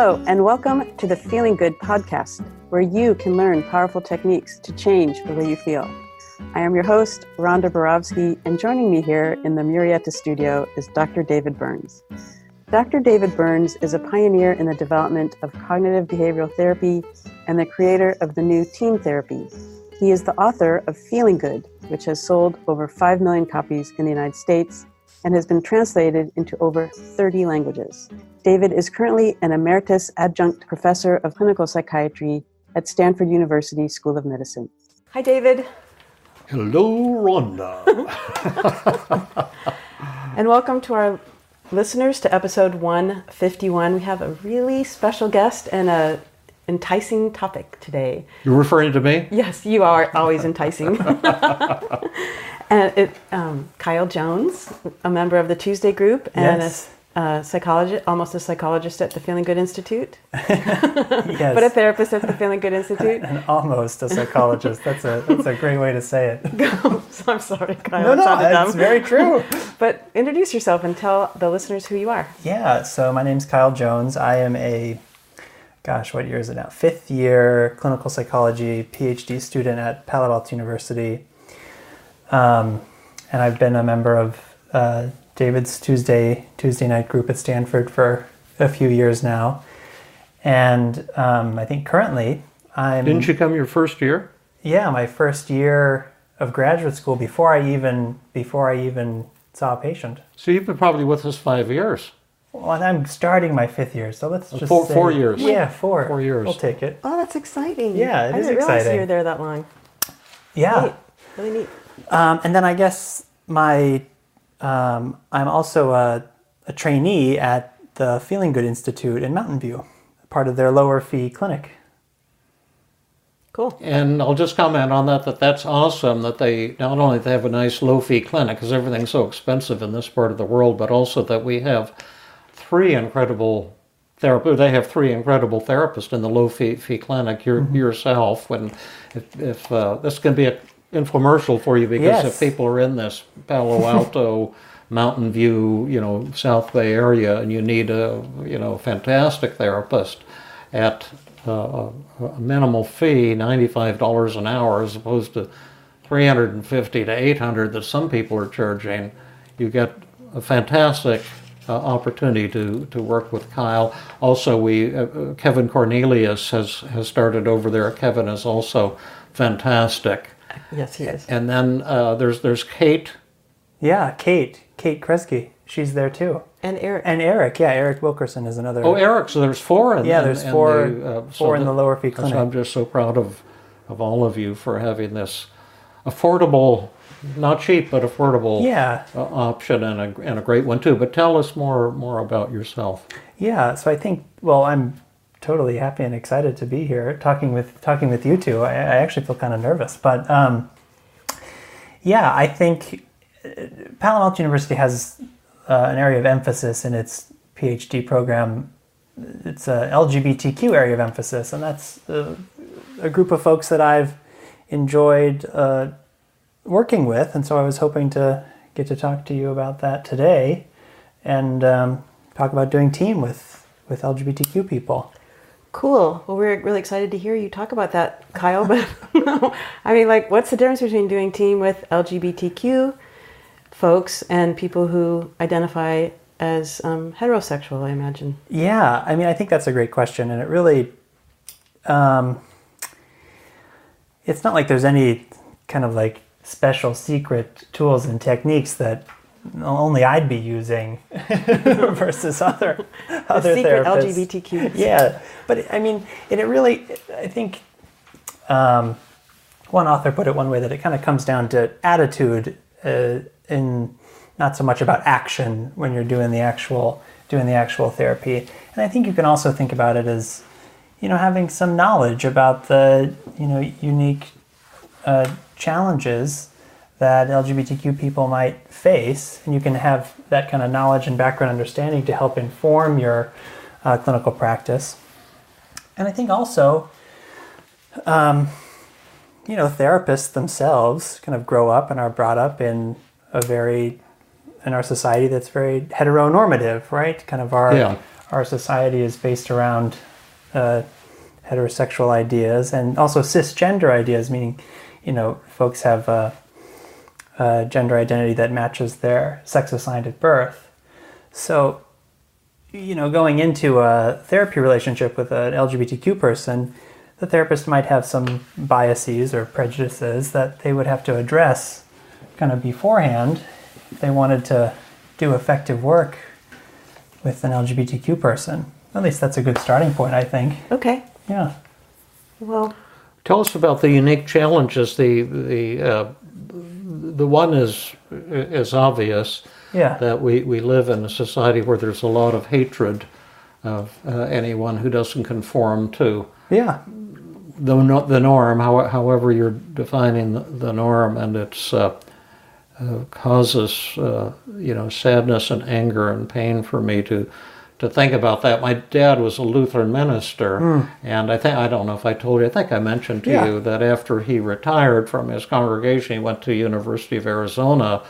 Hello, and welcome to the Feeling Good podcast, where you can learn powerful techniques to change the way you feel. I am your host, Rhonda Borowski, and joining me here in the Murrieta studio is Dr. David Burns. Dr. David Burns is a pioneer in the development of cognitive behavioral therapy and the creator of the new team therapy. He is the author of Feeling Good, which has sold over 5 million copies in the United States and has been translated into over 30 languages. David is currently an emeritus adjunct professor of clinical psychiatry at Stanford University School of Medicine. Hi, David. Hello, Rhonda. And welcome to our listeners to episode 151. We have a really special guest and an enticing topic today. You're referring to me? Yes, you are always enticing. And Kyle Jones, a member of the Tuesday group, and yes. a psychologist, almost a psychologist at the Feeling Good Institute. Yes. But a therapist at the Feeling Good Institute. And almost a psychologist. That's a great way to say it. I'm sorry, Kyle. No, it's very true. But introduce yourself and tell the listeners who you are. Yeah, so my name's Kyle Jones. I am what year is it now? 5th year clinical psychology PhD student at Palo Alto University. And I've been a member of David's Tuesday night group at Stanford for a few years now. And I think currently Didn't you come your first year? Yeah, my first year of graduate school before I even saw a patient. So you've been probably with us 5 years. Well, I'm starting my 5th year, so let's just say... 4 years. Yeah, 4. 4 years. We'll take it. Oh, that's exciting. Yeah, it is I didn't realize exciting. you were there that long. Yeah. Neat. Really neat. And then I guess I'm also a trainee at the Feeling Good Institute in Mountain View, part of their lower fee clinic. Cool. And I'll just comment on that's awesome that they not only have a nice low-fee clinic, because everything's so expensive in this part of the world, but also that we have 3 incredible therapists. They have 3 incredible therapists in the low-fee clinic. Yourself, if this can be an infomercial for you, because Yes. if people are in this Palo Alto, Mountain View, South Bay area, and you need a fantastic therapist at a minimal fee, $95 an hour, as opposed to $350 to $800 that some people are charging, you get a fantastic opportunity to work with Kyle. Also, Kevin Cornelius has started over there. Kevin is also fantastic. Yes, he is. And then there's Kate. Yeah, Kate Kresge. She's there too. And Eric. Yeah, Eric Wilkerson is another. Oh, Eric. So there's 4. There's 4 in the lower fee clinic. So I'm just so proud of all of you for having this affordable, not cheap, but affordable option, and a great one too. But tell us more about yourself. Yeah, so I think, I'm totally happy and excited to be here talking with you two. I actually feel kind of nervous, but I think Palo Alto University has an area of emphasis in its PhD program. It's a LGBTQ area of emphasis, and that's a group of folks that I've enjoyed working with, and so I was hoping to get to talk to you about that today and talk about doing team with LGBTQ people. Cool. Well, we're really excited to hear you talk about that, Kyle. But what's the difference between doing team with LGBTQ folks and people who identify as heterosexual, I imagine? Yeah, I think that's a great question, and it really, it's not like there's any kind of special secret tools and techniques that only I'd be using versus other secret therapists. LGBTQ. Yeah, but it really, I think one author put it one way, that it kind of comes down to attitude, in not so much about action when you're doing the actual therapy. And I think you can also think about it as having some knowledge about the unique challenges that LGBTQ people might face, and you can have that kind of knowledge and background understanding to help inform your clinical practice. And I think also, therapists themselves kind of grow up and are brought up in our society that's very heteronormative, right? Kind of our our society is based around heterosexual ideas and also cisgender ideas, meaning, folks have a gender identity that matches their sex assigned at birth. So, going into a therapy relationship with an LGBTQ person, the therapist might have some biases or prejudices that they would have to address kind of beforehand if they wanted to do effective work with an LGBTQ person. At least that's a good starting point, I think. Okay. Yeah. Well, tell us about the unique challenges. The one is obvious. Yeah. That we live in a society where there's a lot of hatred of anyone who doesn't conform to the norm, however you're defining the norm, and it's causes sadness and anger and pain for me to think about that. My dad was a Lutheran minister, and I don't know if I told you, I think I mentioned to you that after he retired from his congregation, he went to University of Arizona,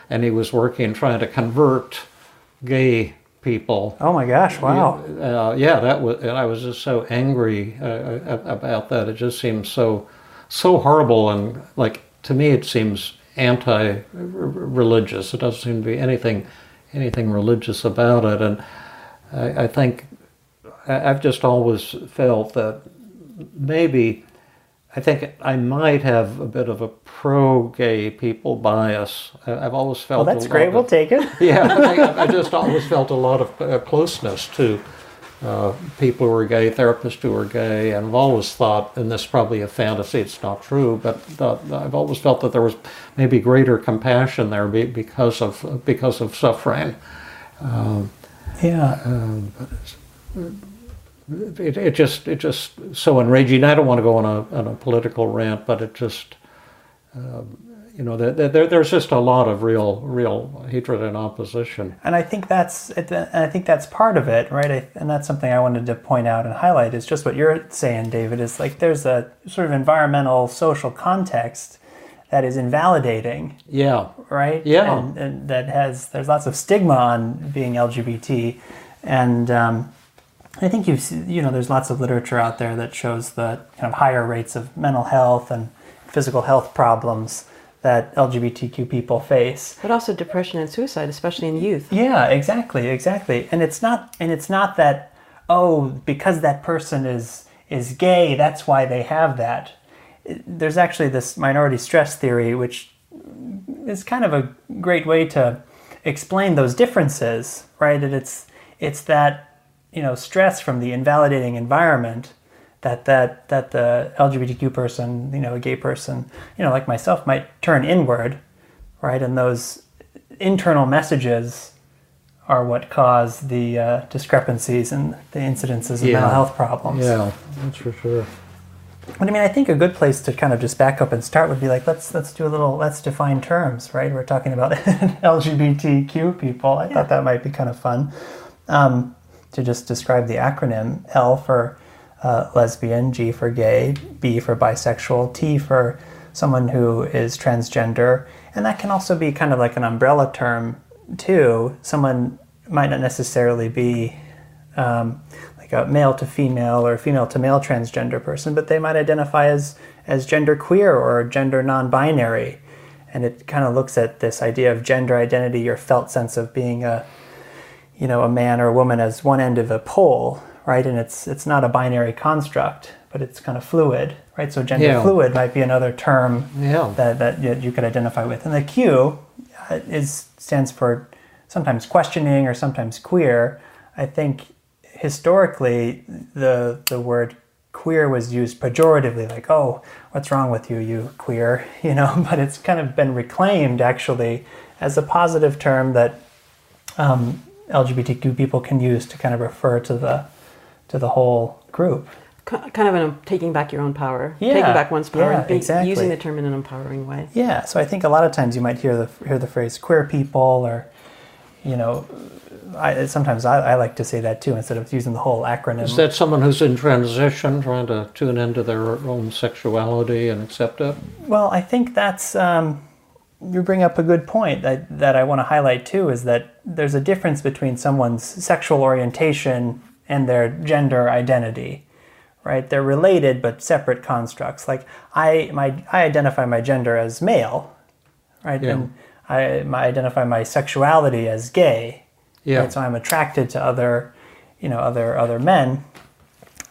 and he was trying to convert gay people. Oh my gosh! Wow. That was, and I was just so angry about that. It just seems so horrible, and to me, it seems anti-religious. It doesn't seem to be anything religious about it, and I think I've just always felt that I think I might have a bit of a pro-gay people bias. I've always felt. Well, that's great. We'll take it. I just always felt a lot of closeness to people who are gay, therapists who are gay, and I've always thought, and this is probably a fantasy, it's not true, but I've always felt that there was maybe greater compassion there because of suffering. It just so enraging. I don't want to go on a political rant, but it just there's just a lot of real hatred and opposition. And I think that's part of it, right? And that's something I wanted to point out and highlight. Is just what you're saying, David. Is there's a sort of environmental, social context that is invalidating. Yeah. Right. Yeah. And there's lots of stigma on being LGBT, and I think there's lots of literature out there that shows the kind of higher rates of mental health and physical health problems that LGBTQ people face. But also depression and suicide, especially in youth. Yeah, exactly. And it's not that, because that person is gay, that's why they have that. There's actually this minority stress theory, which is kind of a great way to explain those differences, right? And it's that, stress from the invalidating environment that the LGBTQ person, a gay person, like myself, might turn inward, right? And those internal messages are what cause the discrepancies and the incidences of mental health problems. Yeah, that's for sure. But I think a good place to kind of just back up and start would be let's define terms, right? We're talking about LGBTQ people. I thought that might be kind of fun to just describe the acronym: L for lesbian, G for gay, B for bisexual, T for someone who is transgender. And that can also be kind of like an umbrella term too. Someone might not necessarily be like a male to female or female to male transgender person, but they might identify as gender queer or gender non-binary. And it kind of looks at this idea of gender identity, your felt sense of being a man or a woman, as one end of a pole, right? And it's not a binary construct, but it's kind of fluid, right? So gender fluid might be another term that you could identify with. And the Q stands for sometimes questioning or sometimes queer. I think historically the word queer was used pejoratively, like, oh, what's wrong with you, you queer, but it's kind of been reclaimed actually as a positive term that LGBTQ people can use to kind of refer to the whole group. Kind of taking back your own power, taking back one's power, and exactly. Using the term in an empowering way. Yeah, so I think a lot of times you might hear the phrase queer people, or sometimes I like to say that too instead of using the whole acronym. Is that someone who's in transition, trying to tune into their own sexuality and accept it? Well, I think that's you bring up a good point that I want to highlight too, is that there's a difference between someone's sexual orientation and their gender identity, right? They're related but separate constructs. Like I identify my gender as male, right? Yeah. And I identify my sexuality as gay. Yeah. Right? So I'm attracted to other men.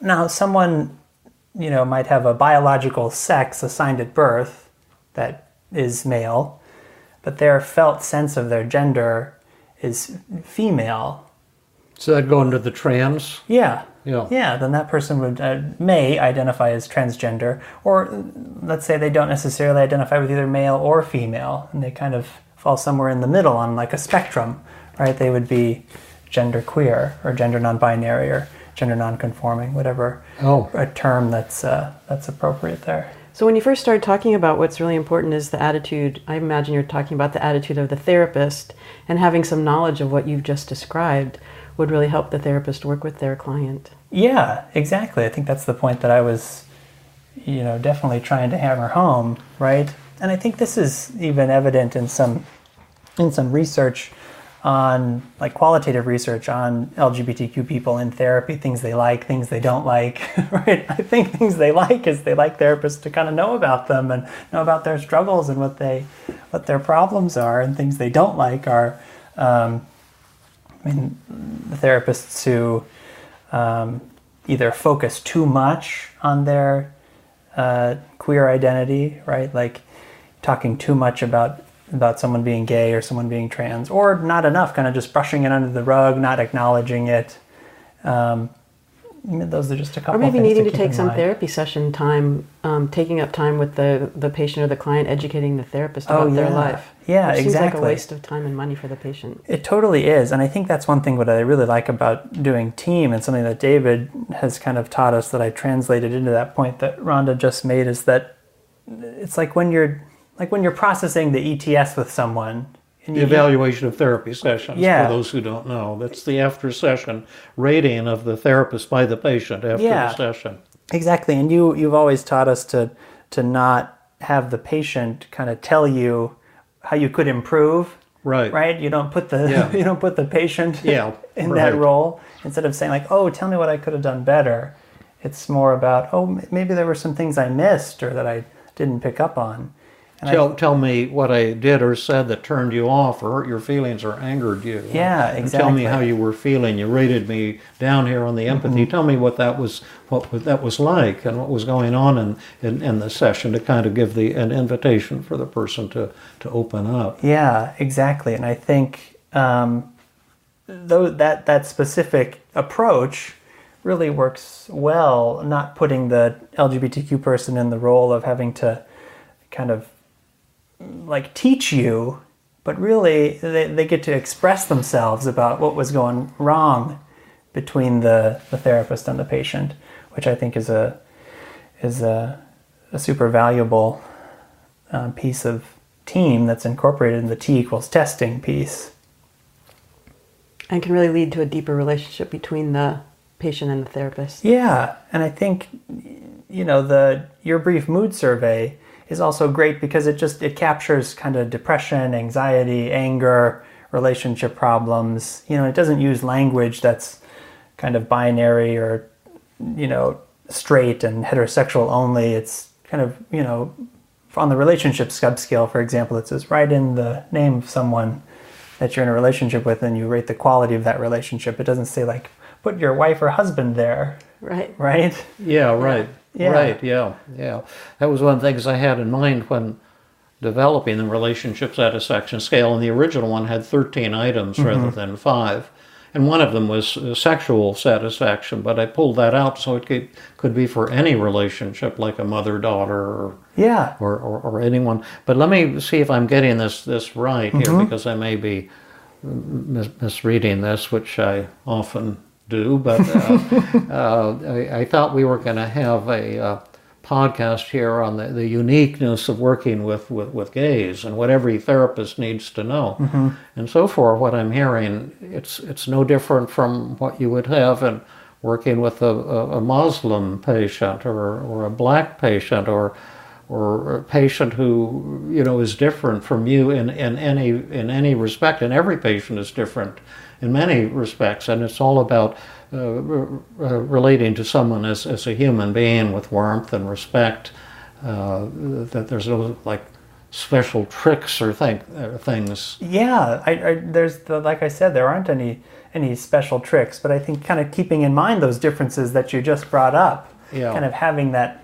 Now, someone, might have a biological sex assigned at birth that is male, but their felt sense of their gender is female. So that'd go into the trans? Yeah. Yeah. Yeah, then that person may identify as transgender, or let's say they don't necessarily identify with either male or female, and they kind of fall somewhere in the middle on like a spectrum, right? They would be gender queer or gender non-binary or gender non-conforming, whatever a term that's appropriate there. So when you first started talking about what's really important is the attitude, I imagine you're talking about the attitude of the therapist, and having some knowledge of what you've just described would really help the therapist work with their client. Yeah, exactly. I think that's the point that I was, definitely trying to hammer home, right? And I think this is even evident in some research on, like qualitative research on LGBTQ people in therapy, things they like, things they don't like, right? I think things they like is they like therapists to kind of know about them and know about their struggles and what their problems are, and things they don't like are, the therapists who either focus too much on their queer identity, right? Like talking too much about someone being gay or someone being trans, or not enough, kind of just brushing it under the rug, not acknowledging it. Those are just a couple of things. Or maybe needing to take some mind. Therapy session time, taking up time with the patient or the client, educating the therapist about their life. Yeah, which exactly. Seems like a waste of time and money for the patient. It totally is. And I think that's one thing what I really like about doing team, and something that David has kind of taught us that I translated into that point that Rhonda just made, is that it's like when you're processing the ETS with someone. The evaluation of therapy sessions, Yeah. for those who don't know. That's the after-session rating of the therapist by the patient after the session. Exactly. And you've always taught us to not have the patient kind of tell you how you could improve. Right? You don't put the patient in that role. Instead of saying like, oh, tell me what I could have done better. It's more about, oh, maybe there were some things I missed or that I didn't pick up on. Tell me what I did or said that turned you off or hurt your feelings or angered you. Yeah, exactly. And tell me how you were feeling. You rated me down here on the empathy. Tell me what that was like and what was going on in the session, to kind of give an invitation for the person to open up. Yeah, exactly. And I think that specific approach really works well, not putting the LGBTQ person in the role of having to kind of like teach you, but really they get to express themselves about what was going wrong between the therapist and the patient, which I think is a super valuable piece of team that's incorporated in the T=testing piece. And can really lead to a deeper relationship between the patient and the therapist. Yeah, and I think, your brief mood survey is also great because it captures kind of depression, anxiety, anger, relationship problems. It doesn't use language that's kind of binary or, straight and heterosexual only. It's kind of, on the relationship subscale, for example, it says write in the name of someone that you're in a relationship with and you rate the quality of that relationship. It doesn't say like, put your wife or husband there. Right. Right? Yeah, right. Yeah. Right, yeah. That was one of the things I had in mind when developing the relationship satisfaction scale, and the original one had 13 items rather than 5. And one of them was sexual satisfaction, but I pulled that out so it could be for any relationship, like a mother-daughter or anyone. But let me see if I'm getting this right here, because I may be misreading this, which I often do, but I thought we were going to have a podcast here on the uniqueness of working with gays and what every therapist needs to know. And so far, what I'm hearing, it's no different from what you would have in working with a Muslim patient or a black patient or or a patient who, you know, is different from you in any respect, and every patient is different in many respects, and it's all about relating to someone as a human being with warmth and respect. That there's no like special tricks or things. Yeah, like I said, there aren't any special tricks, but I think kind of keeping in mind those differences that you just brought up, kind of having that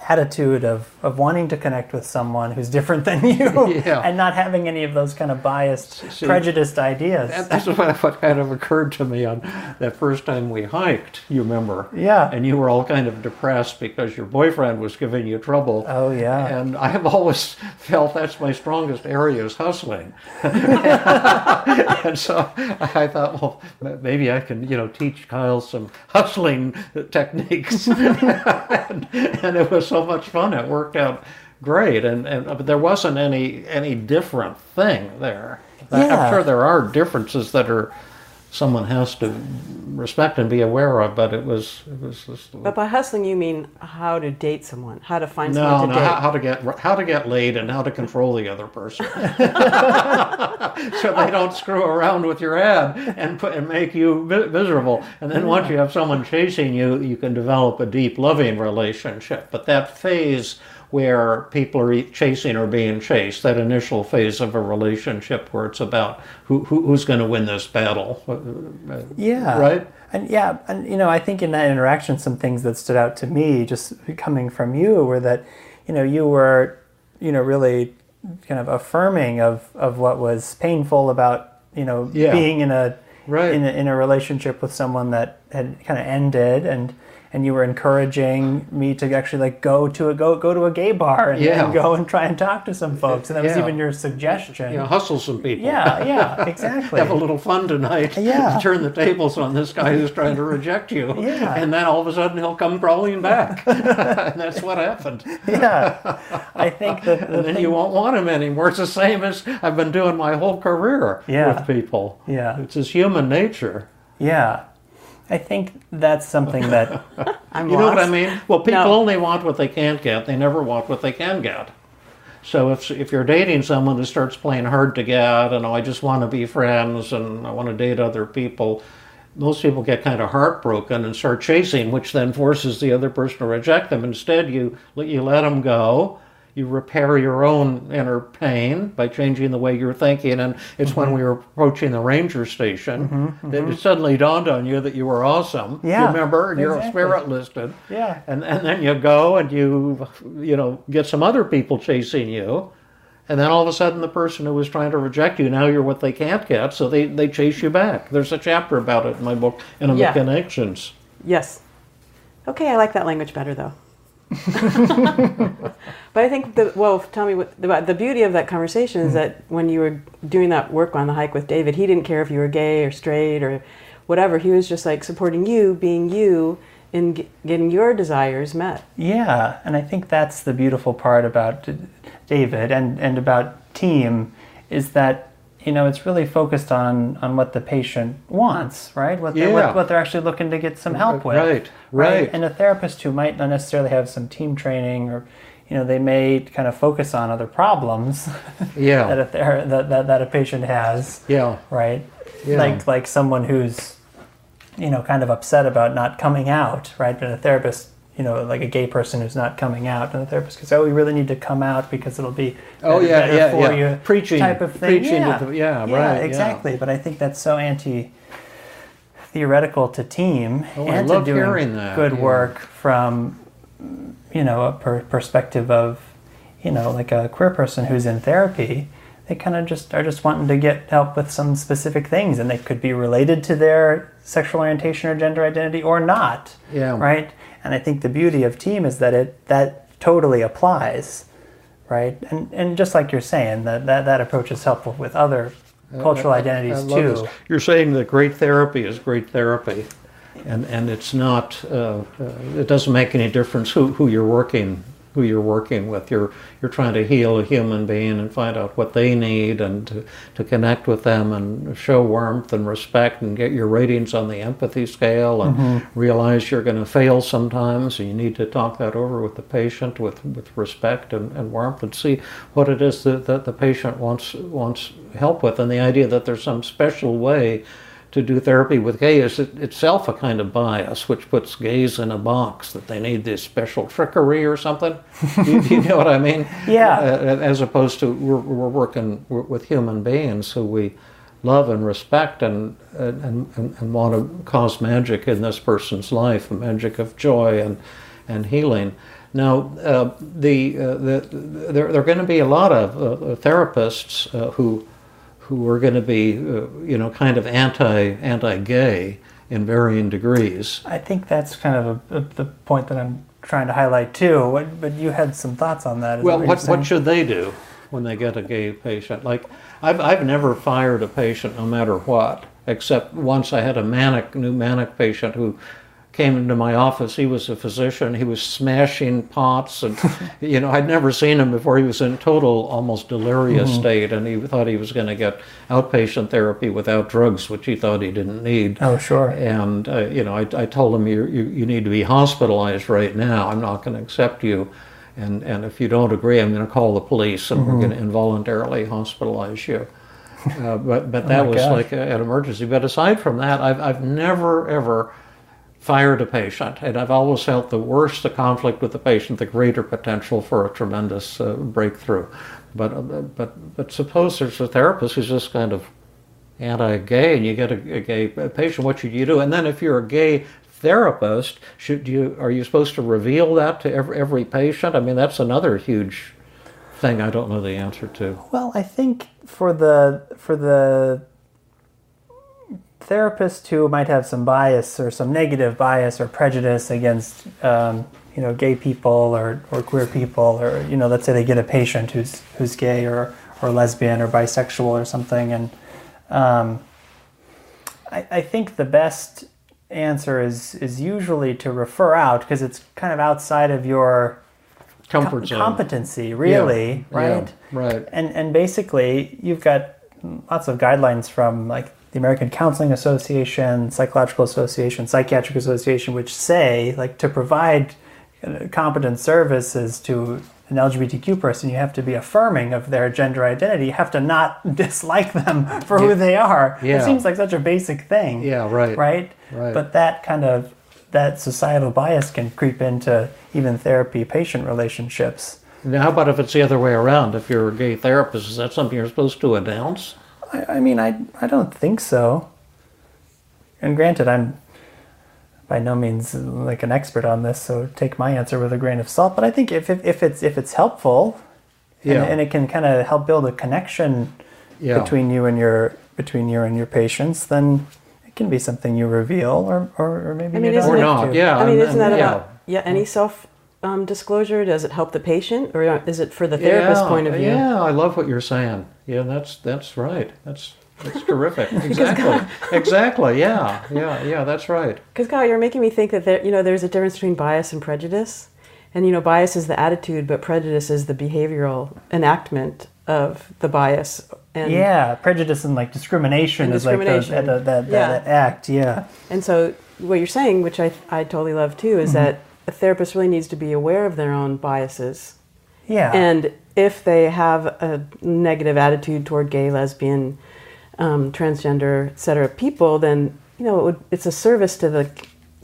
attitude of wanting to connect with someone who's different than you, and not having any of those kind of biased, prejudiced ideas. That's what kind of occurred to me on that first time we hiked, you remember? Yeah. And you were all kind of depressed because your boyfriend was giving you trouble. Oh, yeah. And I have always felt that's my strongest area is hustling. And so I thought, well, maybe I can, you know, teach Kyle some hustling techniques. And it was so much fun. It worked out great, but there wasn't any different thing there. I'm sure there are differences that someone has to respect and be aware of, but it was just. But by hustling, you mean how to date someone, how to find someone to date. how to get laid and how to control the other person, so they don't screw around with your ad and make you miserable. And then once you have someone chasing you, you can develop a deep, loving relationship. But that phase where people are chasing or being chased, that initial phase of a relationship where it's about who's going to win this battle. Right? And you know, I think in that interaction, some things that stood out to me, just coming from you, were that, you know, you were, you know, really kind of affirming of what was painful about, you know, being in a relationship with someone that had kind of ended, and you were encouraging me to actually like go to a gay bar and go and try and talk to some folks, and that was even your suggestion. Hustle some people. Yeah, exactly. Have a little fun tonight. Turn the tables on this guy who's trying to reject you. And then all of a sudden he'll come crawling back. And that's what happened. I think that and then you won't want him anymore. It's the same as I've been doing my whole career with people. It's his human nature. I think that's something that you know what I mean? Well, people only want what they can't get. They never want what they can get. So if you're dating someone who starts playing hard to get, and I just want to be friends and I want to date other people, most people get kind of heartbroken and start chasing, which then forces the other person to reject them. Instead, you let them go. You repair your own inner pain by changing the way you're thinking. And it's when we were approaching the ranger station that it suddenly dawned on you that you were awesome. You remember? And your spirit listed. And then you go and you get some other people chasing you. And then all of a sudden the person who was trying to reject you, now you're what they can't get, so they chase you back. There's a chapter about it in my book, Intimate Connections. Yes. Okay, I like that language better, though. But I think tell me the beauty of that conversation is that when you were doing that work on the hike with David, he didn't care if you were gay or straight or whatever. He was just like supporting you, being you, in getting your desires met. Yeah, and I think that's the beautiful part about David and about team, is that, you know, it's really focused on what the patient wants, right? What they're actually looking to get some help with. Right. And a therapist who might not necessarily have some team training, or, you know, they may kind of focus on other problems that a patient has. Right. Like someone who's, you know, kind of upset about not coming out, right? And a therapist, you know, like a gay person who's not coming out, and the therapist goes, "Oh, we really need to come out because it'll be better for you." Preaching type of thing. Exactly. But I think that's so anti-theoretical to team and to doing good work from, you know, a perspective of, you know, like a queer person who's in therapy. They kind of are just wanting to get help with some specific things, and they could be related to their sexual orientation or gender identity or not. Right. And I think the beauty of team is that that totally applies, right? And just like you're saying, that approach is helpful with other cultural identities too. This. You're saying that great therapy is great therapy, and it's not. It doesn't make any difference who you're working who you're working with. You're trying to heal a human being and find out what they need, and to connect with them and show warmth and respect and get your ratings on the empathy scale, and realize you're going to fail sometimes, and you need to talk that over with the patient with respect and warmth, and see what it is that the patient wants help with. And the idea that there's some special way to do therapy with gay is itself a kind of bias, which puts gays in a box, that they need this special trickery or something. You know what I mean? Yeah. As opposed to we're working with human beings who we love and respect, and want to cause magic in this person's life, a magic of joy and healing. Now, there are going to be a lot of therapists who are going to be, kind of anti-gay in varying degrees. I think that's kind of the point that I'm trying to highlight too. But you had some thoughts on that. Well, what should they do when they get a gay patient? Like, I've never fired a patient no matter what, except once I had a new manic patient who came into my office. He was a physician. He was smashing pots, and I'd never seen him before. He was in total, almost delirious state, and he thought he was going to get outpatient therapy without drugs, which he thought he didn't need. Oh, sure. And I told him, you need to be hospitalized right now. I'm not going to accept you, and if you don't agree, I'm going to call the police, and we're going to involuntarily hospitalize you. But that was like an emergency. But aside from that, I've never ever fired a patient, and I've always felt the worse the conflict with the patient, the greater potential for a tremendous breakthrough. But suppose there's a therapist who's just kind of anti-gay, and you get a gay patient. What should you do? And then if you're a gay therapist, are you supposed to reveal that to every patient? I mean, that's another huge thing I don't know the answer to. Well, I think for the therapist who might have some bias or some negative bias or prejudice against gay people or queer people, or let's say they get a patient who's gay or lesbian or bisexual or something, and I think the best answer is usually to refer out, because it's kind of outside of your comfort zone, competency, really, right? Yeah, right. And basically, you've got lots of guidelines from like the American Counseling Association, Psychological Association, Psychiatric Association, which say, like, to provide competent services to an LGBTQ person, you have to be affirming of their gender identity. You have to not dislike them for who they are. Yeah. It seems like such a basic thing. Yeah, right. Right? But that societal bias can creep into even therapy-patient relationships. Now, how about if it's the other way around? If you're a gay therapist, is that something you're supposed to announce? I mean, I don't think so. And granted, I'm by no means like an expert on this, so take my answer with a grain of salt. But I think if it's helpful, and it can kind of help build a connection between you and your patients, then it can be something you reveal, or maybe you don't. Or not. Yeah. I mean, isn't that about any self disclosure? Does it help the patient, or is it for the therapist's point of view? Yeah, I love what you're saying. Yeah, that's right. That's terrific. Exactly. Yeah, that's right. Because God, you're making me think that there's a difference between bias and prejudice, and bias is the attitude, but prejudice is the behavioral enactment of the bias. And prejudice and like discrimination is like that act. Yeah. And so what you're saying, which I totally love too, is that a therapist really needs to be aware of their own biases. Yeah. And if they have a negative attitude toward gay, lesbian, transgender, etc. people, then it's a service to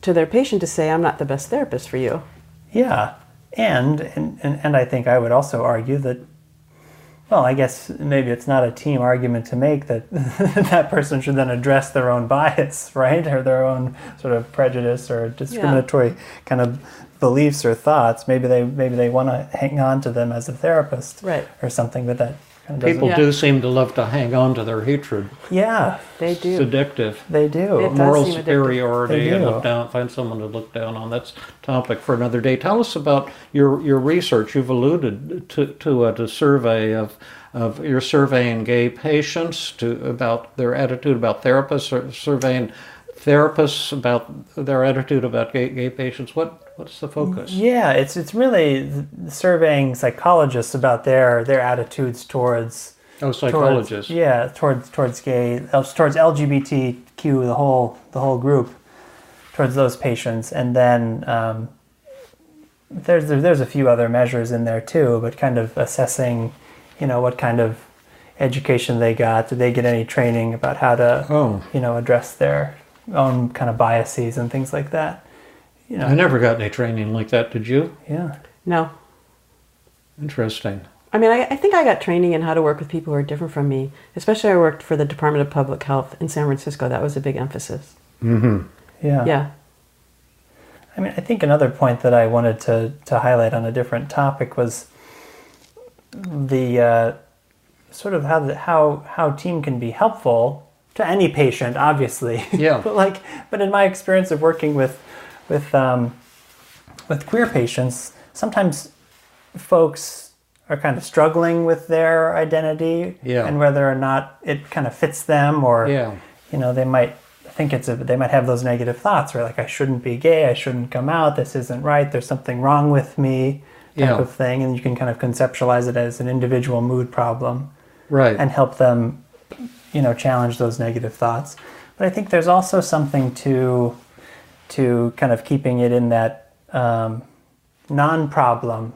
their patient to say, I'm not the best therapist for you. Yeah. And I think I would also argue that, well, I guess maybe it's not a team argument to make that that person should then address their own bias, right? Or their own sort of prejudice or discriminatory kind of beliefs or thoughts. Maybe they want to hang on to them as a therapist, right, or something, but that kind of people do seem to love to hang on to their hatred. Yeah, they do. It's addictive. They do. Moral superiority and look down, find someone to look down on. That's a topic for another day. Tell us about your research. You've alluded to a survey of you're surveying gay patients about their attitude about therapists, or surveying therapists about their attitude about gay patients? What's the focus? Yeah, it's really surveying psychologists about their attitudes towards Psychologists. towards gay, towards LGBTQ, the whole group, towards those patients, and then there's a few other measures in there too, but kind of assessing, what kind of education they got. Did they get any training about how to, address their own kind of biases and things like that? I never got any training like that. Did you? Yeah. No. Interesting. I mean, I think I got training in how to work with people who are different from me. Especially I worked for the Department of Public Health in San Francisco. That was a big emphasis. Mm-hmm. Yeah. Yeah. I mean, I think another point that I wanted to highlight on a different topic was the sort of how team can be helpful to any patient, obviously. Yeah. but in my experience of working with queer patients, sometimes folks are kind of struggling with their identity and whether or not it kind of fits them, or they might think they might have those negative thoughts, where like, I shouldn't be gay, I shouldn't come out, this isn't right, there's something wrong with me, type of thing, and you can kind of conceptualize it as an individual mood problem, right, and help them, challenge those negative thoughts. But I think there's also something to kind of keeping it in that non-problem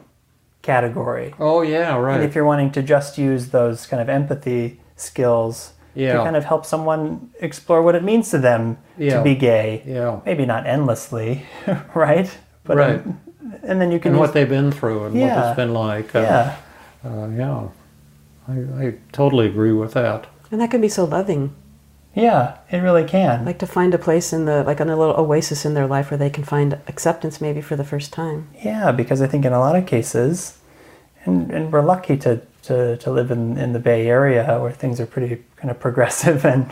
category. Oh yeah, right. And if you're wanting to just use those kind of empathy skills to kind of help someone explore what it means to them to be gay. Yeah. Maybe not endlessly, right? But right. And then you can... And what they've been through and what it's been like. I totally agree with that. And that can be so loving. Yeah, it really can. Like to find a place in a little oasis in their life where they can find acceptance maybe for the first time. Yeah, because I think in a lot of cases, and we're lucky to live in the Bay Area where things are pretty kind of progressive and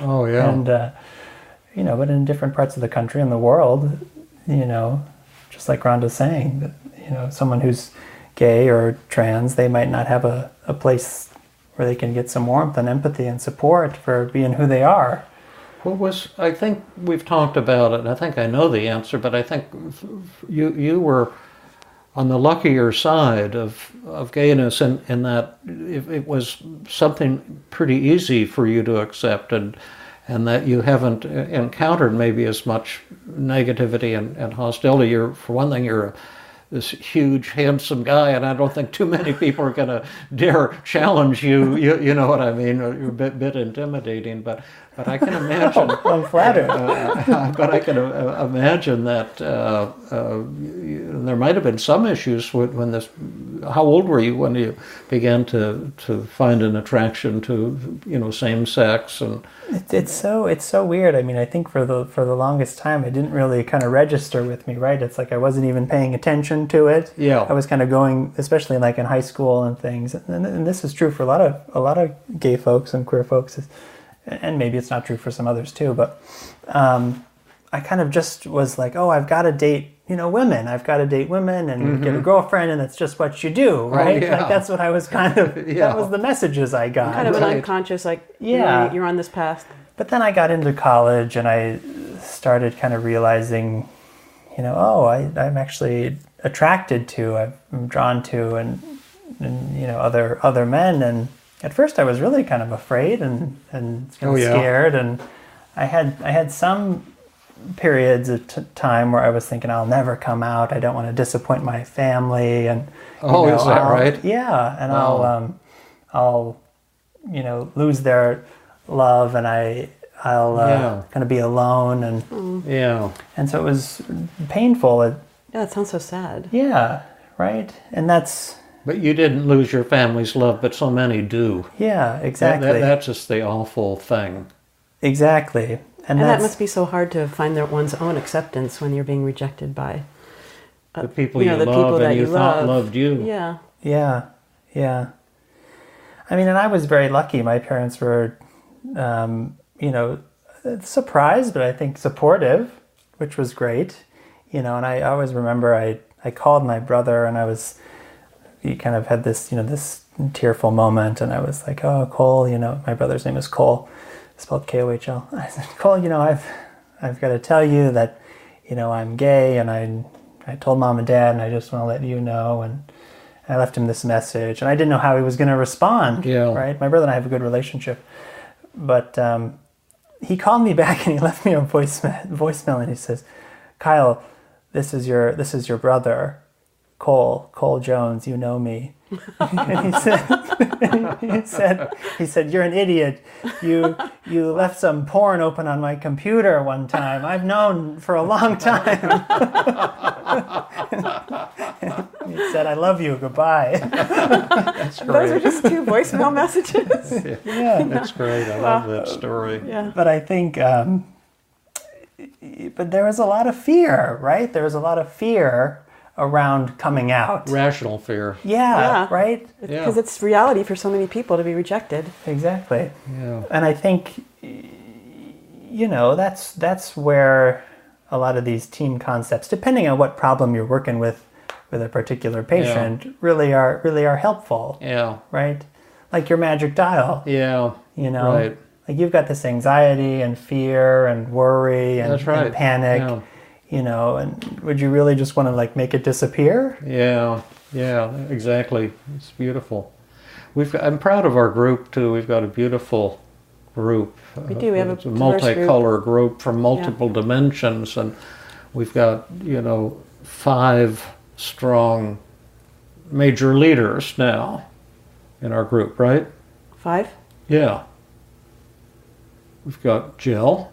but in different parts of the country and the world, just like Rhonda's saying, that someone who's gay or trans, they might not have a place where they can get some warmth and empathy and support for being who they are. I think we've talked about it, and I think I know the answer, but I think you were on the luckier side of gayness in that it was something pretty easy for you to accept, and that you haven't encountered maybe as much negativity and hostility. For one thing, you're this huge, handsome guy, and I don't think too many people are going to dare challenge you. You know what I mean? You're a bit intimidating, but I can imagine. I'm flattered. But I can imagine that there might have been some issues when this. How old were you when you began to find an attraction to same sex? And it's so weird. I mean, I think for the longest time it didn't really kind of register with me. Right? It's like I wasn't even paying attention to it. Yeah. I was kind of going, especially like in high school and things, and this is true for a lot of gay folks and queer folks. And maybe it's not true for some others too, but I kind of just was like, oh, I've got to date, women. I've got to date women and get a girlfriend, and that's just what you do, right? Oh, yeah. Like that's what I was kind of, that was the messages I got. Kind of an unconscious, you're on this path. But then I got into college and I started kind of realizing, I'm actually attracted to, I'm drawn to, and other men, and at first I was really kind of afraid and scared, and I had some periods of time where I was thinking, I'll never come out, I don't want to disappoint my family, and is that right? Yeah, and I'll lose their love, and I'll kind of be alone, and so it was painful. That sounds so sad. Yeah, right, and that's. But you didn't lose your family's love, but so many do. Yeah, exactly. That's just the awful thing. Exactly. And that must be so hard to find one's own acceptance when you're being rejected by the people you love and you thought loved you. Yeah. Yeah. Yeah. I mean, and I was very lucky. My parents were, surprised, but I think supportive, which was great. And I always remember I called my brother, and he kind of had this, this tearful moment, and I was like, oh, Cole, my brother's name is Cole, spelled Kohl. I said, Cole, I've got to tell you that, I'm gay, and I told mom and dad, and I just want to let you know. And I left him this message, and I didn't know how he was going to respond. Yeah. Right? My brother and I have a good relationship, but he called me back and he left me a voicemail, and he says, "Kyle, this is your brother, Cole Jones. You know me." And he said, "You're an idiot. You left some porn open on my computer one time. I've known for a long time." He said, "I love you. Goodbye." That's great. Those are just 2 voicemail messages. Yeah, That's great. I love that story. Yeah. but I think, but there was a lot of fear, right? There was a lot of fear around coming out. Rational fear. Yeah, right? Because it's reality for so many people to be rejected. Exactly. Yeah. And I think, that's where a lot of these team concepts, depending on what problem you're working with a particular patient, really are helpful. Yeah. Right? Like your magic dial. Yeah. Right. Like you've got this anxiety and fear and worry and, That's right. and panic. Yeah. And would you really just want to make it disappear? Yeah, exactly. It's beautiful. I'm proud of our group too. We've got a beautiful group. We do. We have It's a a diverse multicolor group from multiple dimensions, and we've got 5 strong major leaders now in our group, right? 5. Yeah. We've got Jill,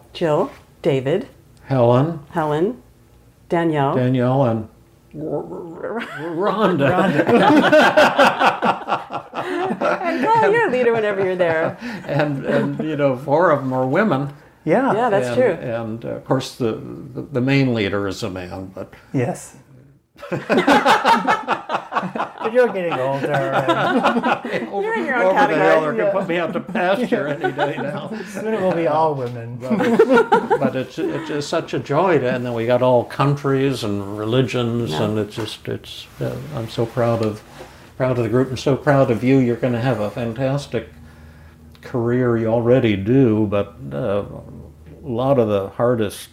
David, Helen, Danielle, and Rhonda. And Kyle, you're a leader whenever you're there. and 4 of them are women. Yeah. That's true. And of course, the main leader is a man. But Yes. But you're getting older. You're in your own over the hill, category. they're going to put me out to pasture any day now. Soon it will be all women. But it's just such a joy and then we got all countries and religions, and I'm so proud of the group and so proud of you. You're going to have a fantastic career. You already do, but a lot of the hardest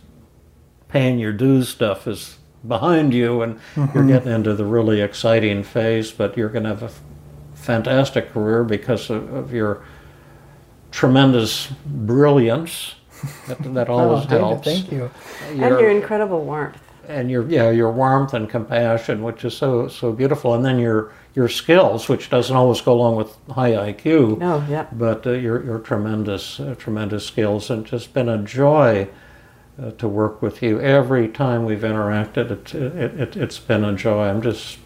paying your dues stuff is behind you, and you're getting into the really exciting phase, but you're going to have a fantastic career because of your tremendous brilliance. That always David, helps. thank you. And your incredible warmth. And your warmth and compassion, which is so beautiful, and then your skills, which doesn't always go along with high IQ. No, yeah. But your tremendous skills, and just been a joy to work with you. Every time we've interacted, it's been a joy. I'm just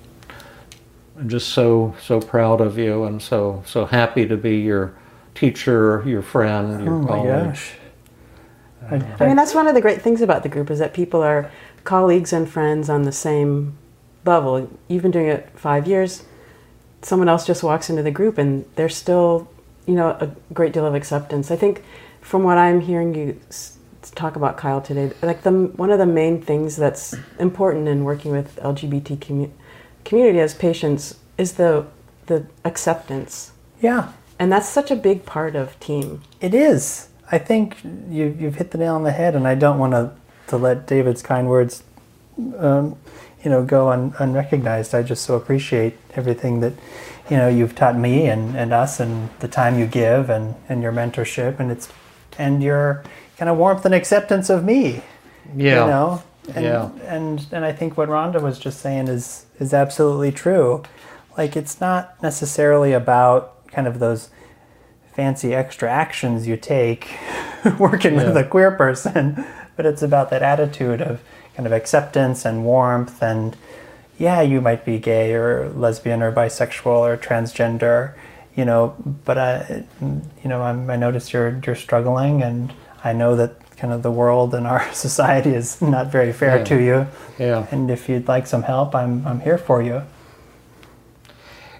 so proud of you, and so happy to be your teacher, your friend, your colleague. Oh my gosh. I mean, that's one of the great things about the group is that people are colleagues and friends on the same level. You've been doing it 5 years. Someone else just walks into the group and there's still, a great deal of acceptance. I think from what I'm hearing you talk about, Kyle, today, one of the main things that's important in working with LGBT community as patients is the acceptance. Yeah. And that's such a big part of team. It is. I think you've hit the nail on the head, and I don't want to let David's kind words go unrecognized. I just so appreciate everything that you've taught me and us, and the time you give, and your mentorship, and your kind of warmth and acceptance of me. Yeah. And I think what Rhonda was just saying is absolutely true. Like, it's not necessarily about kind of those fancy extra actions you take working with a queer person, but it's about that attitude of kind of acceptance and warmth, and you might be gay or lesbian or bisexual or transgender, but I notice you're struggling, and I know that kind of the world and our society is not very fair to you. Yeah. And if you'd like some help, I'm here for you.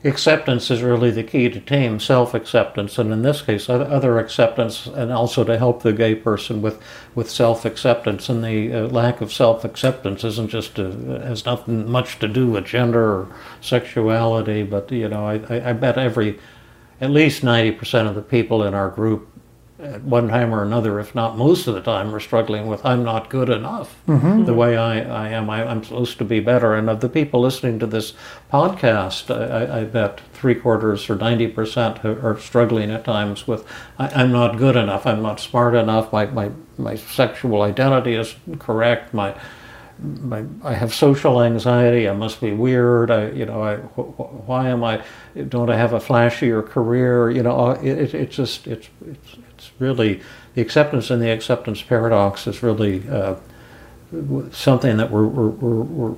Acceptance is really the key to team, self-acceptance, and in this case, other acceptance, and also to help the gay person with self-acceptance. And the lack of self-acceptance isn't has nothing much to do with gender or sexuality, but I bet at least 90% of the people in our group at one time or another, if not most of the time, are struggling with I'm not good enough the way I am. I'm supposed to be better. And of the people listening to this podcast, I bet 3/4 or 90% are struggling at times with I'm not good enough, I'm not smart enough, my sexual identity isn't correct, I have social anxiety. I must be weird. Why am I? Don't I have a flashier career? It's really the acceptance and the acceptance paradox is really something that we're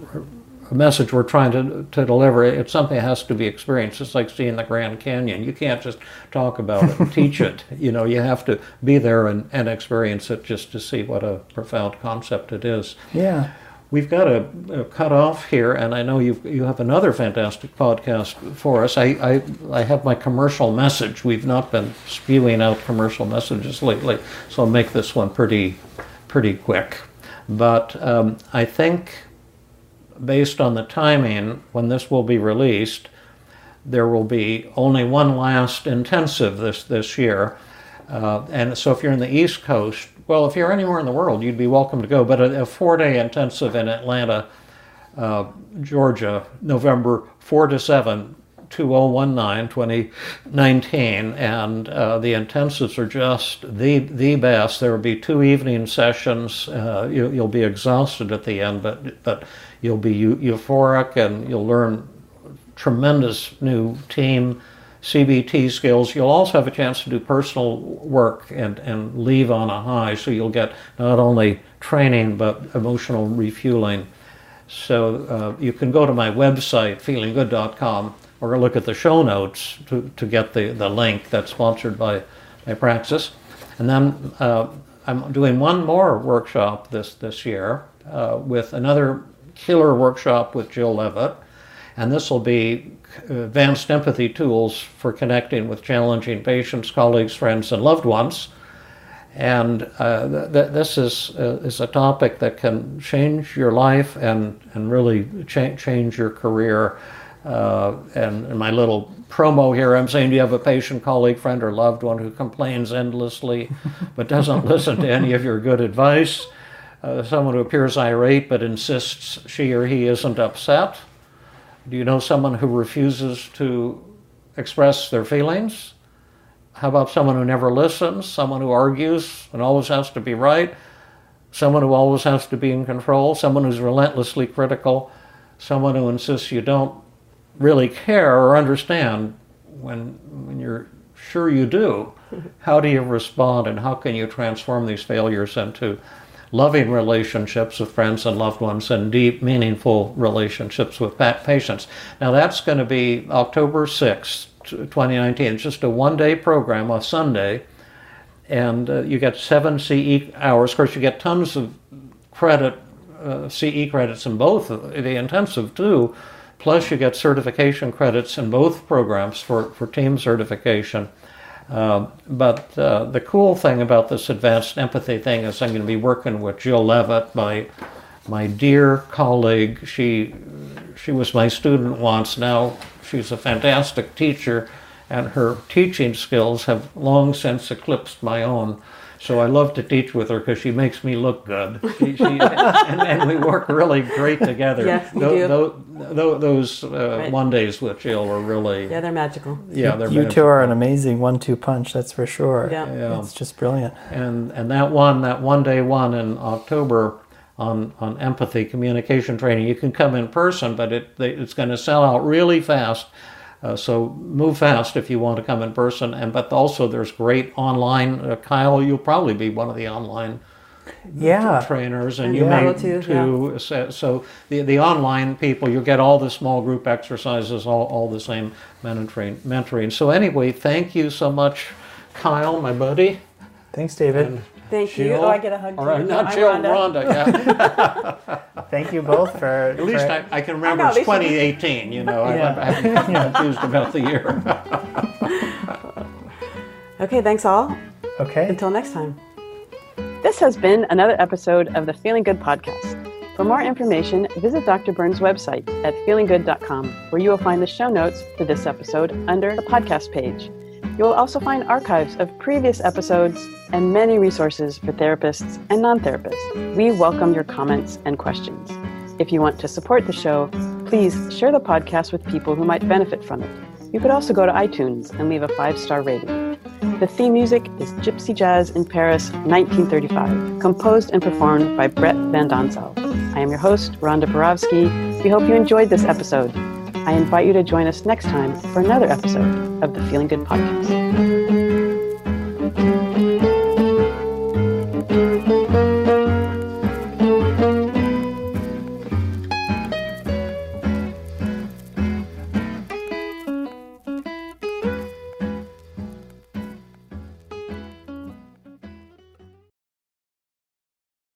a message we're trying to deliver. It's something that has to be experienced. It's like seeing the Grand Canyon. You can't just talk about it and teach it. You have to be there and experience it just to see what a profound concept it is. Yeah. We've got to cut off here, and I know you have another fantastic podcast for us. I have my commercial message. We've not been spewing out commercial messages lately, so I'll make this one pretty quick. But I think, based on the timing when this will be released, there will be only one last intensive this year. And so if you're in the East Coast, well, if you're anywhere in the world, you'd be welcome to go. But a 4-day intensive in Atlanta, Georgia, November 4 to 7, 2019, and the intensives are just the best. There will be 2 evening sessions. You'll be exhausted at the end, but you'll be euphoric, and you'll learn tremendous new team CBT skills. You'll also have a chance to do personal work and leave on a high, so you'll get not only training but emotional refueling. So you can go to my website, feelinggood.com, or look at the show notes to get the link that's sponsored by Praxis. And then I'm doing one more workshop this year with another killer workshop with Jill Levitt, and this will be advanced empathy tools for connecting with challenging patients, colleagues, friends, and loved ones. And this is a topic that can change your life and really change your career. And in my little promo here, I'm saying, do you have a patient, colleague, friend, or loved one who complains endlessly but doesn't listen to any of your good advice? Someone who appears irate but insists she or he isn't upset? Do you know someone who refuses to express their feelings? How about someone who never listens? Someone who argues and always has to be right? Someone who always has to be in control? Someone who's relentlessly critical? Someone who insists you don't really care or understand when you're sure you do? How do you respond, and how can you transform these failures into loving relationships with friends and loved ones and deep, meaningful relationships with patients? Now that's going to be October 6th, 2019. It's just a 1-day program on Sunday, and you get 7 CE hours. Of course, you get tons of credit, CE credits in both, the intensive too, plus you get certification credits in both programs for team certification. But the cool thing about this advanced empathy thing is I'm going to be working with Jill Levitt, my dear colleague. She was my student once. Now she's a fantastic teacher, and her teaching skills have long since eclipsed my own. So I love to teach with her because she makes me look good. And we work really great together. Yes, you do. Those right. 1 days with Jill are really... Yeah, they're magical. Yeah, they're You magical. two are an amazing 1-2 punch, that's for sure. Yeah. It's just brilliant. And that 1-day one in October on empathy, communication training, you can come in person, but it's going to sell out really fast. So move fast if you want to come in person. But also there's great online. Kyle, you'll probably be one of the online trainers, and you may too. Yeah. So the online people, you get all the small group exercises, all the same mentoring. So anyway, thank you so much, Kyle, my buddy. Thanks, David. And thank Jill. you. Oh, I get a hug. All right, not Jill, Rhonda. Yeah. Thank you both for... At least I can remember it's 2018, I haven't confused about the year. Okay, thanks all. Okay. Until next time. This has been another episode of the Feeling Good podcast. For more information, visit Dr. Burns' website at feelinggood.com, where you will find the show notes for this episode under the podcast page. You will also find archives of previous episodes and many resources for therapists and non-therapists. We welcome your comments and questions. If you want to support the show, please share the podcast with people who might benefit from it. You could also go to iTunes and leave a 5-star rating. The theme music is Gypsy Jazz in Paris, 1935, composed and performed by Brett Van Donsel. I am your host, Rhonda Borowski. We hope you enjoyed this episode. I invite you to join us next time for another episode of the Feeling Good Podcast.